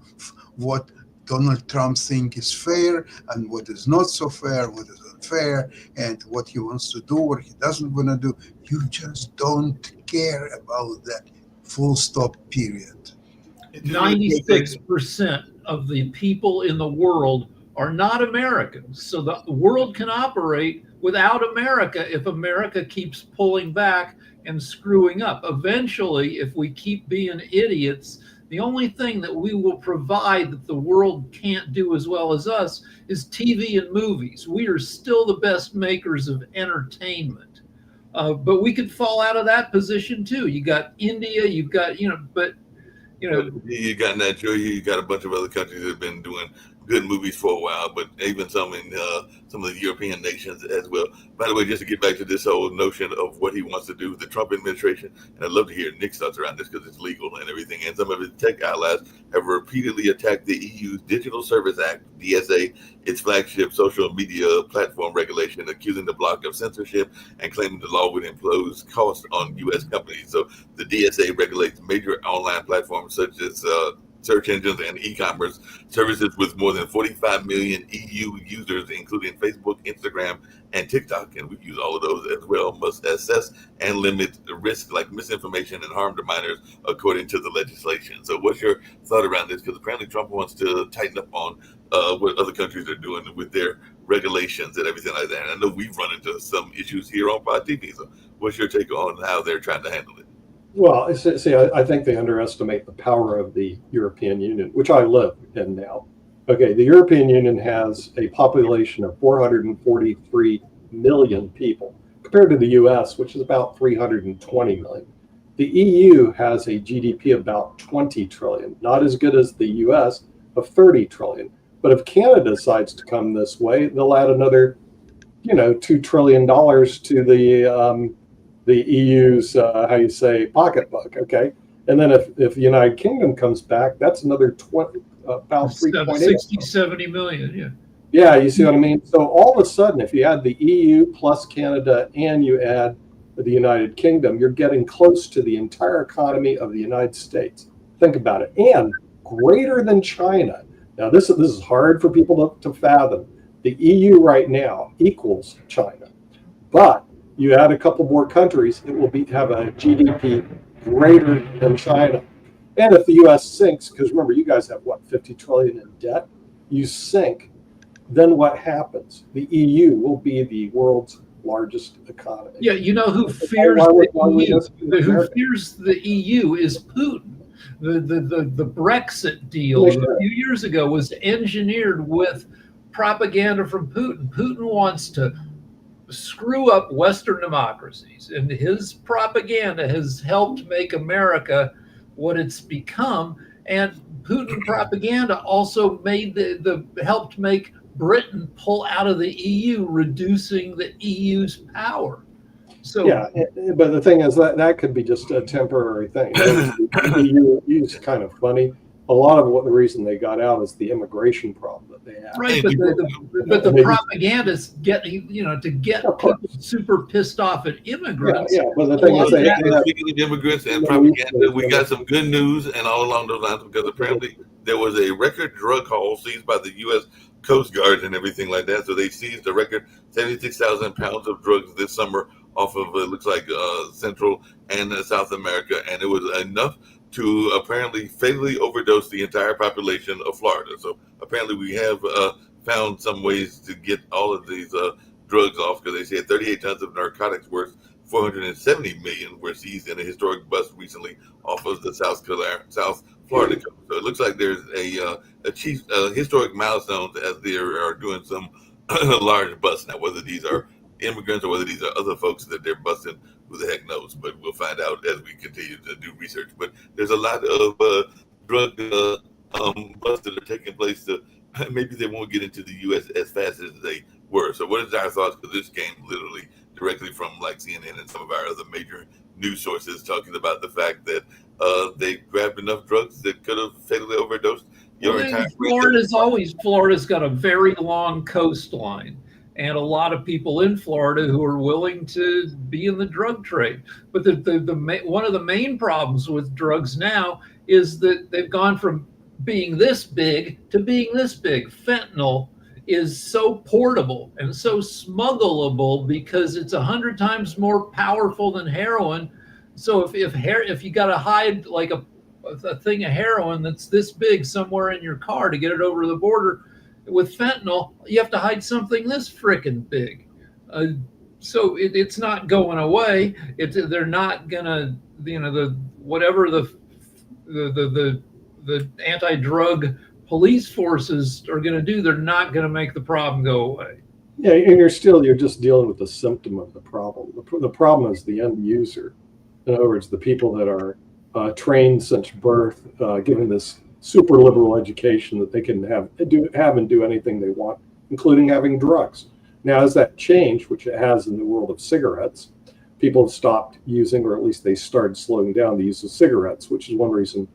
what Donald Trump thinks is fair and what is not so fair, what is unfair, and what he wants to do or he doesn't want to do. You just don't care about that. Full stop, period. 96% of the people in the world are not Americans. So the world can operate without America if America keeps pulling back and screwing up. Eventually, if we keep being idiots, the only thing that we will provide that the world can't do as well as us is TV and movies. We are still the best makers of entertainment. But we could fall out of that position too. You got India, you've got, you got Nigeria, you got a bunch of other countries that have been doing good movies for a while, but even some in some of the European nations as well. By the way, just to get back to this whole notion of what he wants to do with the Trump administration, and I'd love to hear Nick's thoughts around this because it's legal and everything, and some of his tech allies have repeatedly attacked the EU's Digital Service Act, DSA, its flagship social media platform regulation, accusing the bloc of censorship and claiming the law would impose costs on U.S. companies. So the DSA regulates major online platforms such as search engines and e-commerce services with more than 45 million EU users, including Facebook, Instagram, and TikTok, and we use all of those as well, must assess and limit the risk like misinformation and harm to minors according to the legislation. So what's your thought around this? Because apparently Trump wants to tighten up on what other countries are doing with their regulations and everything like that. And I know we've run into some issues here on Pod TV. So what's your take on how they're trying to handle it? Well, see, I think they underestimate the power of the European Union, which I live in now. Okay, the European Union has a population of 443 million people, compared to the US, which is about 320 million. The EU has a GDP of about 20 trillion, not as good as the US of 30 trillion. But if Canada decides to come this way, they'll add another, $2 trillion to the EU's, pocketbook, okay? And then if the United Kingdom comes back, that's another about 3.8. 60, 70 million, yeah. Yeah, you see what I mean? So all of a sudden, if you add the EU plus Canada and you add the United Kingdom, you're getting close to the entire economy of the United States. Think about it. And greater than China. Now, this is hard for people to fathom. The EU right now equals China. But you add a couple more countries, it will have a GDP greater than China. And if the US sinks, because remember, you guys have 50 trillion in debt, you sink, then what happens? The EU will be the world's largest economy. Yeah, you know who fears who fears the EU is Putin. The Brexit deal a few years ago was engineered with propaganda from Putin. Putin wants to screw up Western democracies, and his propaganda has helped make America what it's become. And Putin propaganda also helped make Britain pull out of the EU, reducing the EU's power. So yeah, but the thing is that could be just a temporary thing. The EU is kind of funny. A lot of the reason they got out is the immigration problem that they have. Right, but the propaganda's getting, to get people super pissed off at immigrants. Yeah, but the thing is, speaking of immigrants and propaganda, we got some good news and all along those lines, because apparently there was a record drug haul seized by the U.S. Coast Guard and everything like that. So they seized a record 76,000 pounds of drugs this summer off of, it looks like, Central and South America, and it was enough to apparently fatally overdose the entire population of Florida. So apparently we have found some ways to get all of these drugs off, because they said 38 tons of narcotics worth 470 million were seized in a historic bust recently off of the South Florida coast. So it looks like there's a historic milestone as they are doing some large busts now. Whether these are immigrants or whether these are other folks that they're busting, who the heck knows? But we'll find out as we continue to do research. But there's a lot of drug busts that are taking place. Maybe they won't get into the U.S. as fast as they were. So what is our thoughts? Because this came literally directly from like CNN and some of our other major news sources talking about the fact that they grabbed enough drugs that could have fatally overdosed your entire Florida's got a very long coastline and a lot of people in Florida who are willing to be in the drug trade. But one of the main problems with drugs now is that they've gone from being this big to being this big. Fentanyl is so portable and so smuggleable because it's 100 times more powerful than heroin. So if you got to hide like a thing of heroin that's this big somewhere in your car to get it over the border, with fentanyl, you have to hide something this frickin' big. So it's not going away. They're not gonna, the anti-drug police forces are going to do, they're not going to make the problem go away. Yeah, and you're just dealing with the symptom of the problem. The problem is the end user. In other words, the people that are trained since birth, given this super liberal education that they can have and do anything they want, including having drugs. Now, as that changed, which it has in the world of cigarettes, people have stopped using, or at least they started slowing down the use of cigarettes, which is one reason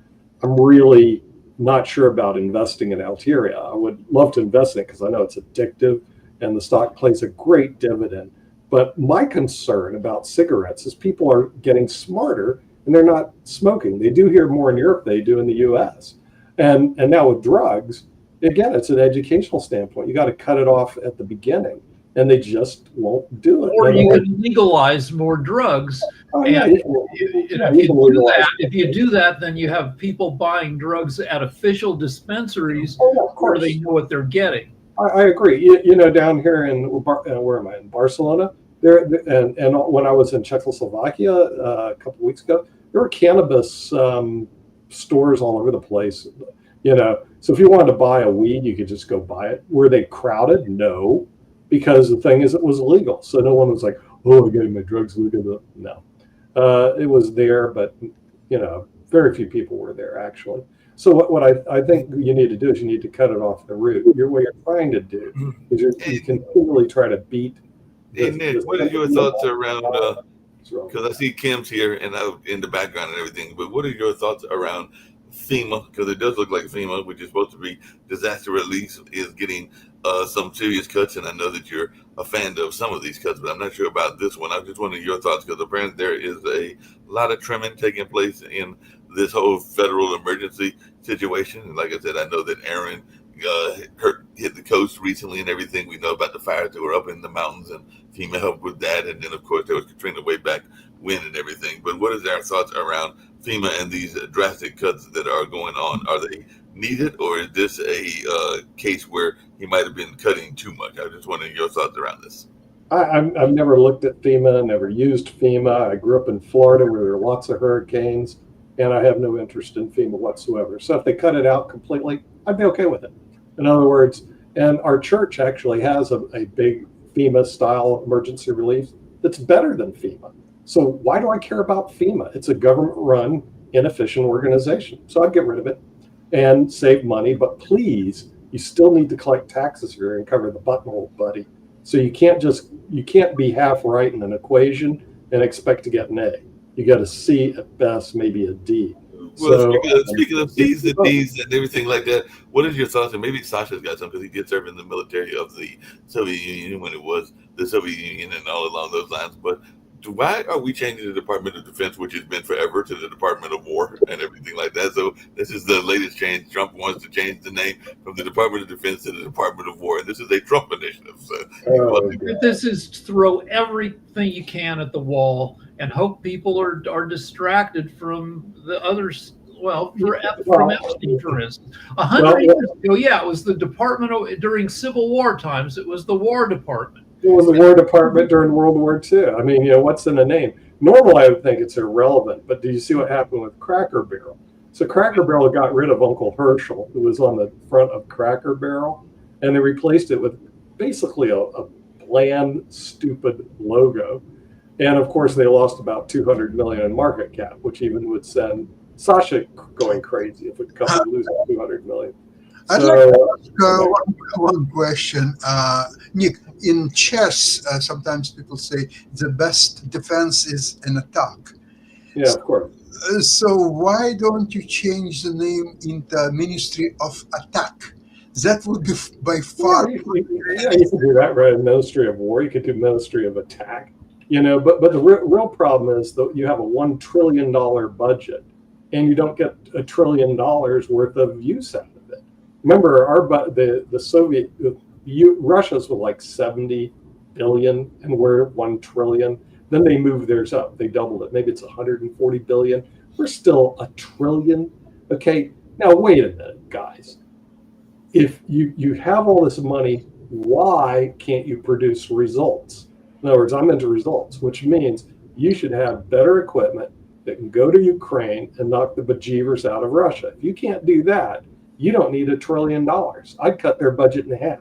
I'm really not sure about investing in Alteria. I would love to invest in it because I know it's addictive and the stock plays a great dividend. But my concern about cigarettes is people are getting smarter and they're not smoking. They do here more in Europe than they do in the US. And now with drugs, again, it's an educational standpoint. You got to cut it off at the beginning, and they just won't do it. Or you can legalize more drugs. If you do that, then you have people buying drugs at official dispensaries where they know what they're getting. I agree. Down here in where am I? In Barcelona, and when I was in Czechoslovakia a couple of weeks ago, there were cannabis stores all over the place. So if you wanted to buy a weed, you could just go buy it. Were they crowded? No, because the thing is, it was illegal. So no one was like, "Oh, I'm getting my drugs legal." No, it was there, but very few people were there actually. So what I think you need to do is you need to cut it off the root. What you're trying to do is you continually try to beat. Nick, what are your thoughts around? Because I see Kim's here and in the background and everything. But what are your thoughts around FEMA? Because it does look like FEMA, which is supposed to be disaster relief, is getting some serious cuts. And I know that you're a fan of some of these cuts, but I'm not sure about this one. I'm just wondering your thoughts because apparently there is a lot of trimming taking place in this whole federal emergency situation. And like I said, I know that Aaron hit the coast recently and everything. We know about the fires that were up in the mountains and FEMA helped with that. And then, of course, there was Katrina way back when and everything. But what is our thoughts around FEMA and these drastic cuts that are going on? Are they needed, or is this a case where he might have been cutting too much? I was just wondering your thoughts around this. I've never looked at FEMA, never used FEMA. I grew up in Florida where there are lots of hurricanes, and I have no interest in FEMA whatsoever. So if they cut it out completely, I'd be okay with it. In other words, and our church actually has a big FEMA-style emergency relief that's better than FEMA. So why do I care about FEMA? It's a government-run, inefficient organization. So I'd get rid of it and save money. But please, you still need to collect taxes here and cover the buttonhole, buddy. So you can't be half right in an equation and expect to get an A. You got a C at best, maybe a D. Well, speaking of C's and D's and everything like that, what is your thoughts? And maybe Sasha's got some because he did serve in the military of the Soviet Union when it was the Soviet Union and all along those lines. But why are we changing the Department of Defense, which has been forever, to the Department of War and everything like that? So this is the latest change. Trump wants to change the name from the Department of Defense to the Department of War. And this is a Trump initiative. So this is throw everything you can at the wall and hope people are distracted from the others. Well, from Epstein, for instance. 100 years ago, it was the Department during Civil War times, it was the War Department. It was the War Department during World War II. I mean, what's in a name? Normally, I would think it's irrelevant, but do you see what happened with Cracker Barrel? So Cracker Barrel got rid of Uncle Herschel, who was on the front of Cracker Barrel, and they replaced it with basically a bland, stupid logo. And of course, they lost about 200 million in market cap, which even would send Sasha going crazy if it comes to losing 200 million. I'd So, like to ask one question. Nick, in chess, sometimes people say the best defense is an attack. yeah, of course. So why don't you change the name into Ministry of Attack? That would be by far. Yeah, you can do that, right? Ministry of War. You could do Ministry of Attack. But the real problem is that you have a $1 trillion budget, and you don't get $1 trillion worth of use out of it. Remember, the Soviet, Russia's was like 70 billion, and we're at 1 trillion. Then they moved theirs up. They doubled it. Maybe it's 140 billion. We're still $1 trillion. Okay, now wait a minute, guys. If you have all this money, why can't you produce results? In other words, I'm into results, which means you should have better equipment that can go to Ukraine and knock the bejeevers out of Russia. If you can't do that, you don't need $1 trillion. I'd cut their budget in half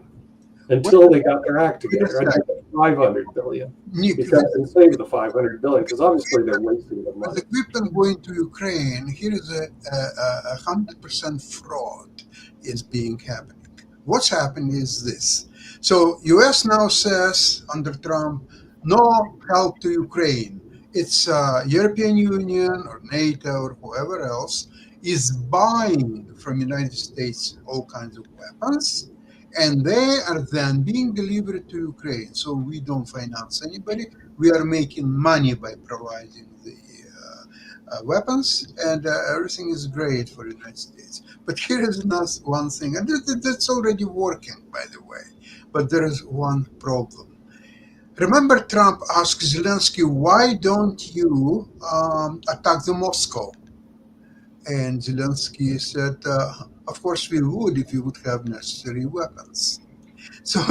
until they got their act together. I'd make it 500 billion and save the 500 billion, because obviously they're wasting the money. With equipment going to Ukraine, here is a 100% fraud is being happening. What's happened is this. So U.S. now says under Trump, no help to Ukraine. It's European Union or NATO or whoever else is buying from United States all kinds of weapons, and they are then being delivered to Ukraine. So we don't finance anybody. We are making money by providing the weapons, and everything is great for the United States. But here is one thing, and that's already working, by the way. But there is one problem. Remember, Trump asked Zelensky, why don't you attack the Moscow? And Zelensky said, of course we would if you would have necessary weapons. So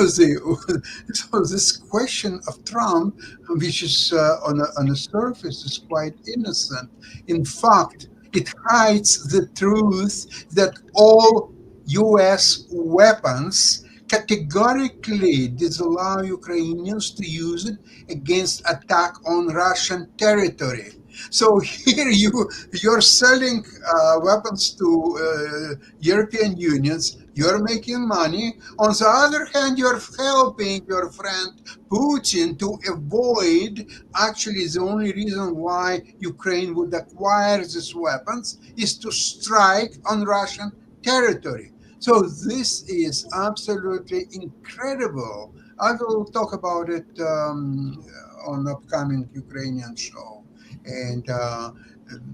this question of Trump, which is on the surface, is quite innocent. In fact, it hides the truth that all U.S. weapons categorically disallow Ukrainians to use it against attack on Russian territory. So here you're selling weapons to European unions, you're making money. On the other hand, you're helping your friend Putin to avoid, actually the only reason why Ukraine would acquire these weapons is to strike on Russian territory. So this is absolutely incredible. I will talk about it on upcoming Ukrainian show. And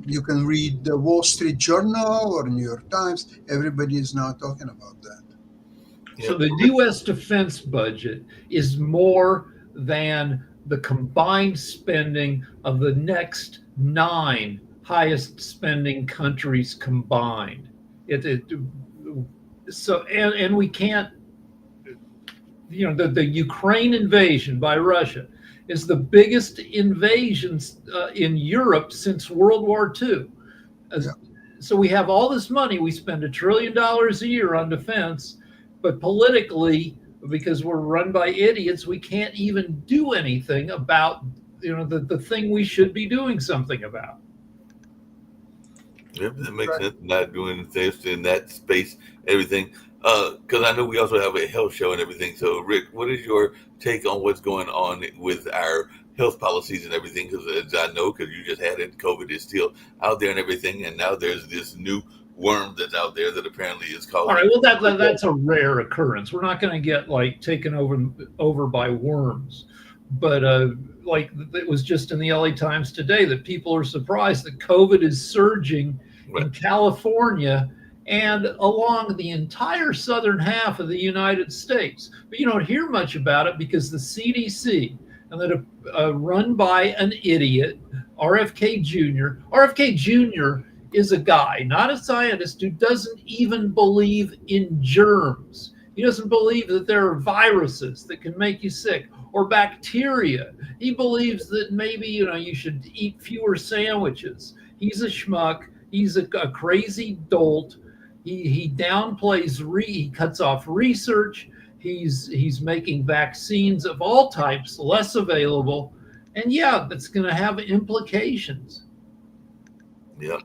you can read the Wall Street Journal or New York Times. Everybody is now talking about that. So the U.S. defense budget is more than the combined spending of the next 9 highest spending countries combined. And we can't, the Ukraine invasion by Russia is the biggest invasion in Europe since World War II. So we have all this money. We spend $1 trillion a year on defense, but politically, because we're run by idiots, we can't even do anything about the thing we should be doing something about. Yep, that makes sense. Not doing things in that space, everything. Because I know we also have a health show and everything. So, Rick, what is your take on what's going on with our health policies and everything? Because as I know, because you just had it, COVID is still out there and everything. And now there's this new worm that's out there that apparently is causing. All right, well, that's a rare occurrence. We're not going to get taken over by worms. But it was just in the LA Times today that people are surprised that COVID is surging in California and along the entire southern half of the United States. But you don't hear much about it because the CDC, and that run by an idiot, RFK Jr. RFK Jr. is a guy, not a scientist, who doesn't even believe in germs. He doesn't believe that there are viruses that can make you sick, or bacteria. He believes that maybe, you should eat fewer sandwiches. He's a schmuck. He's a crazy dolt. He downplays, he cuts off research. He's making vaccines of all types less available. And yeah, that's going to have implications. Yep,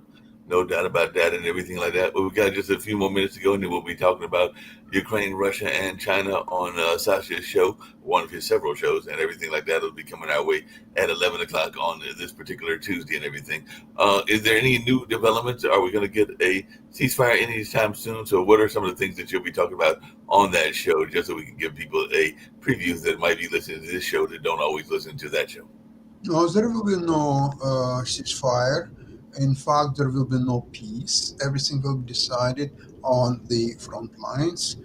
no doubt about that and everything like that. But we've got just a few more minutes to go, and then we'll be talking about Ukraine, Russia, and China on Sasha's show, one of his several shows, and everything like that will be coming our way at 11 o'clock on this particular Tuesday and everything. Is there any new developments? Are we going to get a ceasefire anytime soon? So what are some of the things that you'll be talking about on that show, just so we can give people a preview that might be listening to this show that don't always listen to that show? No, there will be no ceasefire. In fact, there will be no peace. Everything will be decided on the front lines.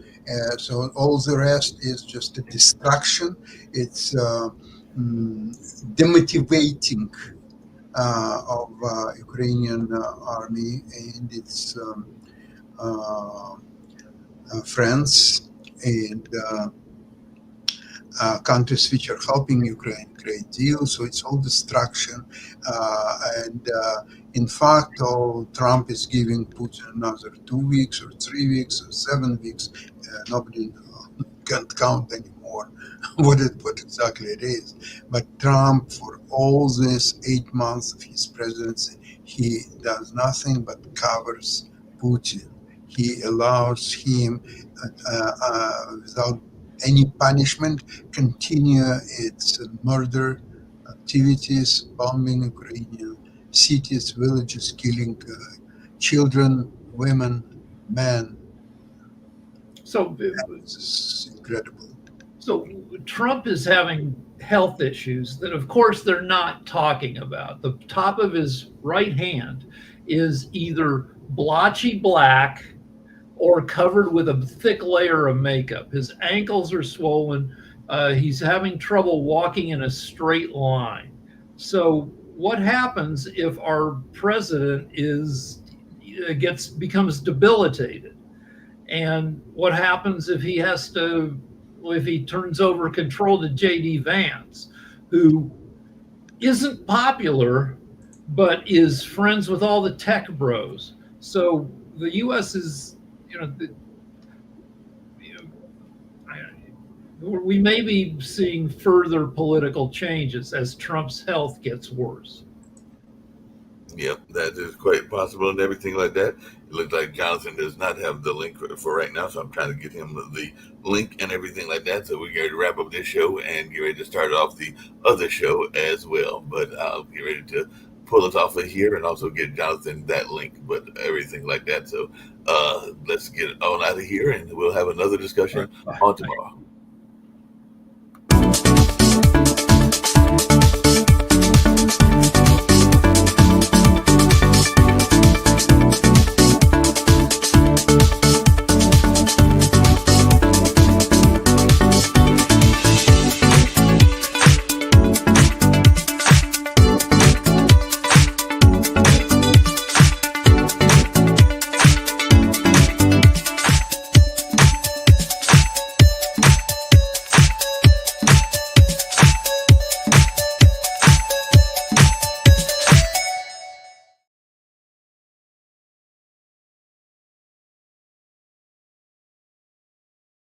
So all the rest is just a distraction. It's demotivating of Ukrainian army and its friends and countries which are helping Ukraine great deal. So it's all distraction. In fact, Trump is giving Putin another 2 weeks or 3 weeks or 7 weeks. Nobody can't count anymore what exactly it is. But Trump, for all this 8 months of his presidency, he does nothing but covers Putin. He allows him without any punishment continue its murder activities, bombing Ukrainian cities, villages, killing children, women, men. So It's incredible. So Trump is having health issues that, of course, they're not talking about. The top of his right hand is either blotchy black or covered with a thick layer of makeup. His ankles are swollen. He's having trouble walking in a straight line. So what happens if our president becomes debilitated? And what happens if he turns over control to J.D. Vance, who isn't popular, but is friends with all the tech bros? So the U.S. is, we may be seeing further political changes as Trump's health gets worse. Yep, that is quite possible and everything like that. It looks like Jonathan does not have the link for right now, so I'm trying to get him the link and everything like that. So we're going to wrap up this show and get ready to start off the other show as well. But I'll get ready to pull us off of here and also get Jonathan that link, but everything like that. So let's get on out of here, and we'll have another discussion on tomorrow.